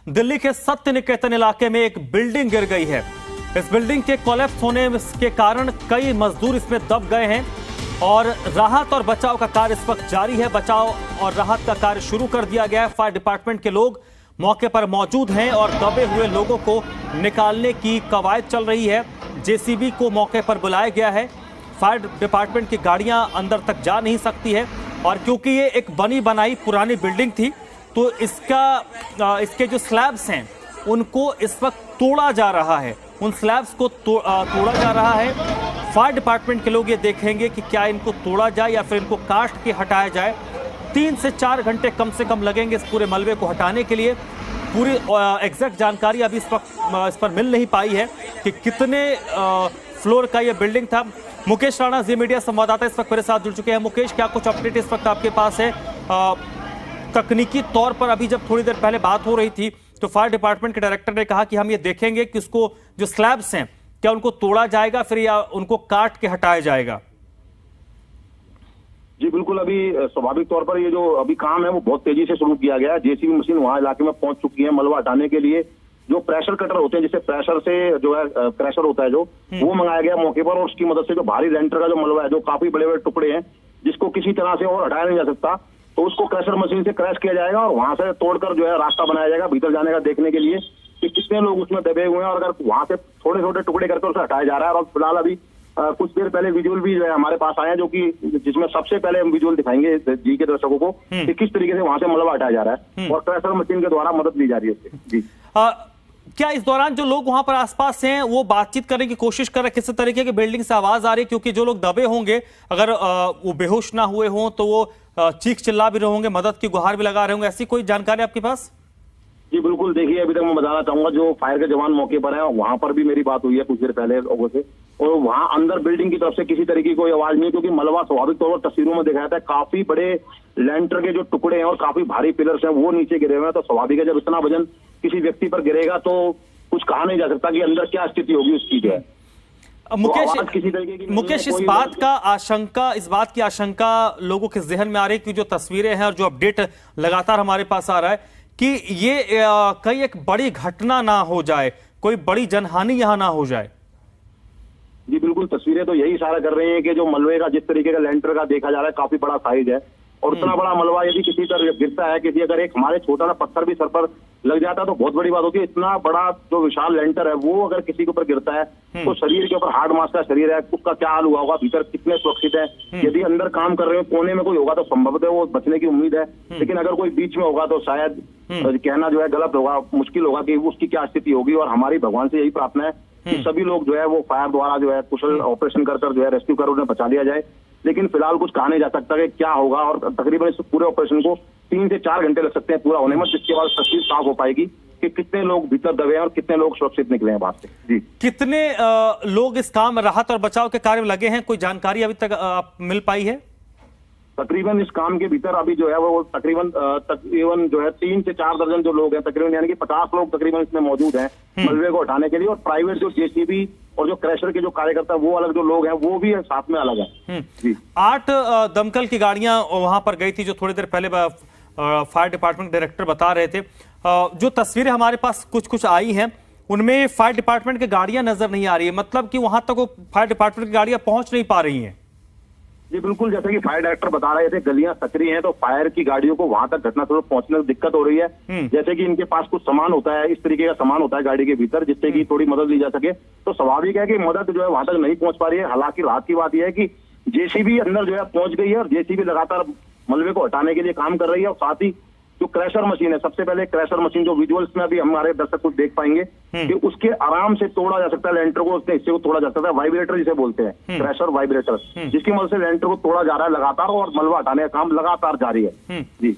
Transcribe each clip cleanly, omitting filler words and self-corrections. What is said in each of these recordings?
दिल्ली के सत्य निकेतन इलाके में एक बिल्डिंग गिर गई है। इस बिल्डिंग के कोलैप्स होने के कारण कई मजदूर इसमें दब गए हैं और राहत और बचाव का कार्य इस वक्त जारी है। बचाव और राहत का कार्य शुरू कर दिया गया है। फायर डिपार्टमेंट के लोग मौके पर मौजूद हैं और दबे हुए लोगों को निकालने की कवायद चल रही है। जेसीबी को मौके पर बुलाया गया है। फायर डिपार्टमेंट की गाड़ियां अंदर तक जा नहीं सकती है और क्योंकि ये एक बनी बनाई पुरानी बिल्डिंग थी तो इसके जो स्लैब्स हैं उनको इस वक्त तोड़ा जा रहा है। उन स्लैब्स को तोड़ा जा रहा है। फायर डिपार्टमेंट के लोग ये देखेंगे कि क्या इनको तोड़ा जाए या फिर इनको काट के हटाया जाए। 3 से 4 घंटे कम से कम लगेंगे इस पूरे मलबे को हटाने के लिए। पूरी एग्जैक्ट जानकारी अभी इस पर मिल नहीं पाई है कि कितने फ्लोर का ये बिल्डिंग था। मुकेश राणा, जी मीडिया संवाददाता, इस वक्त मेरे साथ जुड़ चुके हैं। मुकेश, क्या कुछ अपडेट इस वक्त आपके पास है? तकनीकी तौर पर अभी जब थोड़ी देर पहले बात हो रही थी तो फायर डिपार्टमेंट के डायरेक्टर ने कहा कि हम ये देखेंगे कि उसको जो स्लैब्स हैं क्या उनको तोड़ा जाएगा फिर या उनको काट के हटाया जाएगा। जी बिल्कुल, अभी स्वाभाविक तौर पर ये जो अभी काम है वो बहुत तेजी से शुरू किया गया है। जेसीबी मशीन वहां इलाके में पहुंच चुकी है मलबा हटाने के लिए। जो प्रेशर कटर होते हैं, जिससे प्रेशर से जो है क्रैशर होता है जो वो मंगाया गया मौके पर और उसकी मदद से जो भारी लेंटर का जो मलबा है जो काफी बड़े बड़े टुकड़े हैं जिसको किसी तरह से और हटाया नहीं जा सकता तो उसको क्रैशर मशीन से क्रैश किया जाएगा और वहां से तोड़कर जो है रास्ता बनाया जाएगा भीतर जाने का, देखने के लिए कि कितने लोग उसमें दबे हुए हैं और अगर वहां से छोटे छोटे टुकड़े करके उसे हटाया जा रहा है। और फिलहाल अभी कुछ देर पहले विजुअल भी जो है हमारे पास आए हैं जो कि जिसमें सबसे पहले हम विजुअल दिखाएंगे जी के दर्शकों को कि किस तरीके से वहां से मलबा हटाया जा रहा है और क्रैशर मशीन के द्वारा मदद ली जा रही है उससे। जी क्या इस दौरान जो लोग वहां पर आसपास हैं वो बातचीत करने की कोशिश कर रहे हैं? किस तरीके की बिल्डिंग से आवाज आ रही है? क्योंकि जो लोग दबे होंगे अगर वो बेहोश ना हुए हों तो वो चीख चिल्ला भी रहे होंगे, मदद की गुहार भी लगा रहे होंगे। ऐसी कोई जानकारी आपके पास? जी बिल्कुल, देखिए अभी तक मैं बताना चाहूंगा जो फायर के जवान मौके पर है वहां पर भी मेरी बात हुई है कुछ देर पहले लोगों से और वहां अंदर बिल्डिंग की तरफ से किसी तरीके की कोई आवाज नहीं, क्योंकि मलबा स्वाभाविक तौर पर तस्वीरों में दिखाया जाता है काफी बड़े लेंटर के जो टुकड़े हैं और काफी भारी पिलर्स हैं वो नीचे गिरे हुए हैं। तो स्वाभाविक है जब इतना वजन किसी व्यक्ति पर गिरेगा तो कुछ कहा नहीं जा सकता कि अंदर क्या स्थिति होगी उसकी जो है। मुकेश, इस बात की आशंका लोगों के जहन में आ रही है कि जो तस्वीरें हैं और जो अपडेट लगातार हमारे पास आ रहा है कि ये कहीं एक बड़ी घटना ना हो जाए, कोई बड़ी जनहानि यहां ना हो जाए। जी बिल्कुल, तस्वीरें तो यही इशारा कर रही हैं कि जो मलबे का जिस तरीके का लेंटर का देखा जा रहा है काफी बड़ा साइज है और इतना बड़ा मलबा यदि किसी पर गिरता है, किसी अगर एक हमारे छोटा सा पत्थर भी सर पर लग जाता है तो बहुत बड़ी बात होती है। इतना बड़ा जो विशाल लेंटर है वो अगर किसी के ऊपर गिरता है तो शरीर के ऊपर हार्ड मास का शरीर है, उसका क्या हाल हुआ होगा, भीतर कितने सुरक्षित है। यदि अंदर काम कर रहे हो कोने में कोई होगा तो संभवतः वो बचने की उम्मीद है, लेकिन अगर कोई बीच में होगा तो शायद कहना जो है गलत होगा, मुश्किल होगा कि उसकी क्या स्थिति होगी। और हमारी भगवान से यही प्रार्थना है कि सभी लोग जो है वो फायर द्वारा जो है कुशल ऑपरेशन कर जो है रेस्क्यू कर उन्हें बचा लिया जाए। लेकिन फिलहाल कुछ कहा नहीं जा सकता कि क्या होगा और तकरीबन इस पूरे ऑपरेशन को 3 से 4 घंटे लग सकते हैं पूरा होने में, जिसके बाद तस्वीर साफ हो पाएगी कि कितने लोग भीतर दबे हैं और कितने लोग सुरक्षित निकले हैं बाहर से। जी, कितने लोग इस काम राहत और बचाव के कार्य में लगे हैं? कोई जानकारी अभी तक मिल पाई है? तकरीबन इस काम के भीतर अभी जो है वो तकरीबन जो है 3 से 4 दर्जन जो लोग हैं, तकरीबन यानी कि 50 लोग तकरीबन इसमें मौजूद हैं मलबे को हटाने के लिए। और प्राइवेट जो जेसीबी और जो क्रैशर के जो कार्यकर्ता वो अलग जो लोग हैं वो भी साथ में अलग हैं। जी, 8 दमकल की गाड़ियां वहां पर गई थी जो थोड़ी देर पहले फायर डिपार्टमेंट डायरेक्टर बता रहे थे। जो तस्वीरें हमारे पास कुछ आई हैं उनमें फायर डिपार्टमेंट की गाड़ियां नजर नहीं आ रही है, मतलब कि वहां तक वो फायर डिपार्टमेंट की गाड़ियां पहुंच नहीं पा रही हैं। जी बिल्कुल, जैसे कि फायर डायरेक्टर बता रहे थे गलियां सकरी हैं तो फायर की गाड़ियों को वहां तक घटनास्थल पर पहुंचने में दिक्कत हो रही है। जैसे कि इनके पास कुछ सामान होता है, इस तरीके का सामान होता है गाड़ी के भीतर जिससे कि थोड़ी मदद ली जा सके, तो स्वाभाविक है कि मदद जो है वहां तक नहीं पहुंच पा रही है। हालांकि रात की बात यह है कि जेसीबी अंदर जो है पहुंच गई है और जेसीबी लगातार मलबे को हटाने के लिए काम कर रही है। और साथ ही जो क्रैशर मशीन है, सबसे पहले क्रैशर मशीन जो विजुअल्स में अभी हमारे दर्शक कुछ देख पाएंगे कि उसके आराम से तोड़ा जा सकता है लेंटर को, उसके हिस्से को तोड़ा जा सकता है। वाइब्रेटर जिसे बोलते हैं, क्रैशर वाइब्रेटर, जिसकी मदद से लेंटर को तोड़ा जा रहा है लगातार और मलबा हटाने का काम लगातार जारी है। जी,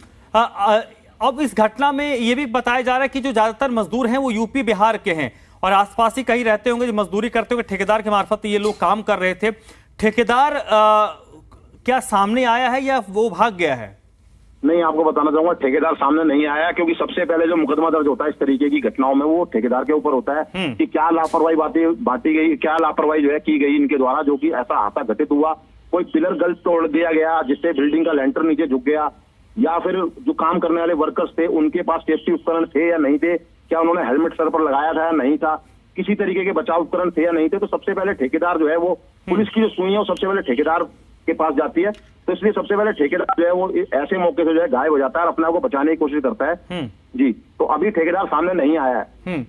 अब इस घटना में ये भी बताया जा रहा है कि जो ज्यादातर मजदूर हैं वो यूपी बिहार के हैं और आसपास ही कहीं रहते होंगे, जो मजदूरी करते होंगे, ठेकेदार के मार्फत ये लोग काम कर रहे थे। ठेकेदार क्या सामने आया है या वो भाग गया है? नहीं, आपको बताना चाहूंगा ठेकेदार सामने नहीं आया, क्योंकि सबसे पहले जो मुकदमा दर्ज होता है इस तरीके की घटनाओं में वो ठेकेदार के ऊपर होता है कि क्या लापरवाही बांटी गई, क्या लापरवाही जो है की गई इनके द्वारा जो कि ऐसा हादसा घटित हुआ। कोई पिलर गलत तोड़ दिया गया जिससे बिल्डिंग का लेंटर नीचे झुक गया, या फिर जो काम करने वाले वर्कर्स थे उनके पास सेफ्टी उपकरण थे या नहीं थे, क्या उन्होंने हेलमेट सर पर लगाया था या नहीं था, किसी तरीके के बचाव उपकरण थे या नहीं थे, तो सबसे पहले ठेकेदार जो है वो पुलिस की जो सुई है वो सबसे पहले ठेकेदार के पास जाती है। तो इसलिए सबसे पहले ठेकेदार जो है वो ऐसे मौके से जो है गायब हो जाता है और अपने आप को बचाने की कोशिश करता है। जी, तो अभी ठेकेदार सामने नहीं आया है।